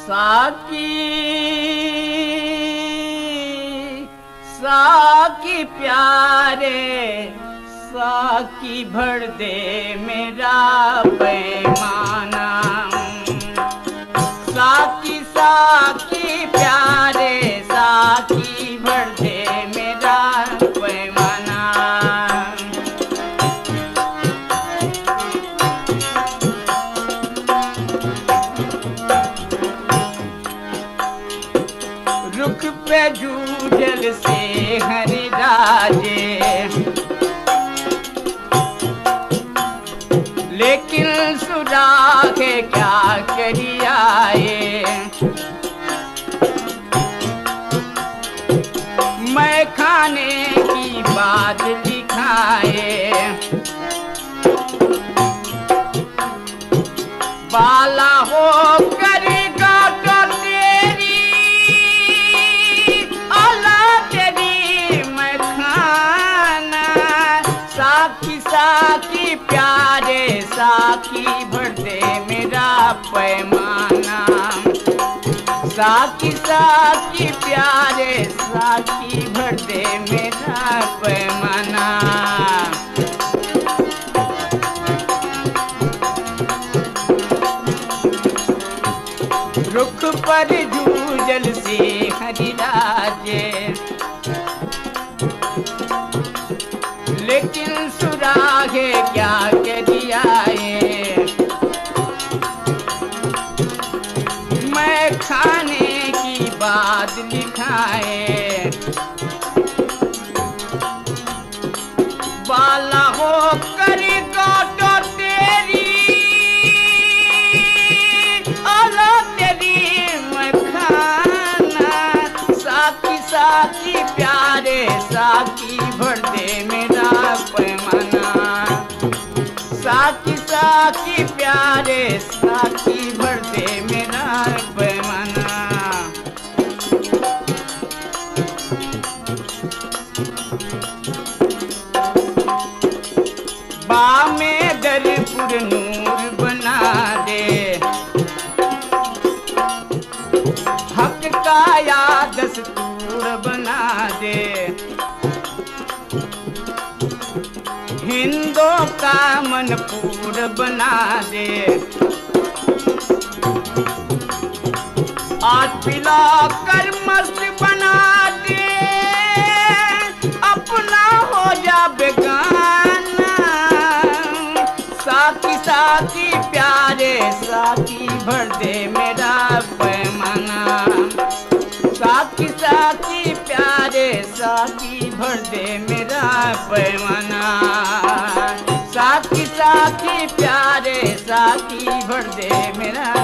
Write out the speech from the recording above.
साकी साकी प्यारे साकी भर दे मेरा पैमाना। साकी साकी प्यारे साकी भर दे मेरा पैमाना। रुख पे जूझल से हरि राजे, लेकिन सुराखे क्या करी आए। मैं खाने की बात लिखाए, बाला हो करेगा तो तेरी औलाद तेरी मैं खाना। साकी साकी प्यारे साकी भर दे मेरा पैमाना। साकी साकी प्यारे साकी भर दे मेरा पैमाना। रुख पर जूझल से हरि राजे, लेकिन सुरागे क्या करी आए। मैं खाने की बात लिखाए, बाला हो करेगा तो तेरी औलाद तेरी मैं खाना। साकी साकी प्यारे साकी भर दे मेरा पैमाना। साकी साकी प्यारे साकी भर दे मेरा पैमाना। बामे दरपुर नूर बना दे, हक का या दस्तूर बना दे। हिंदों का मनपूर बना दे, आज पिला कर मस्त बना दे। अपना हो जा बेगाना। साकी साकी प्यारे साकी भर दे मेरा पैमाना। साकी साकी प्यारे साकी भर दे मेरा पैमाना। साकी साकी प्यारे साकी भर दे मेरा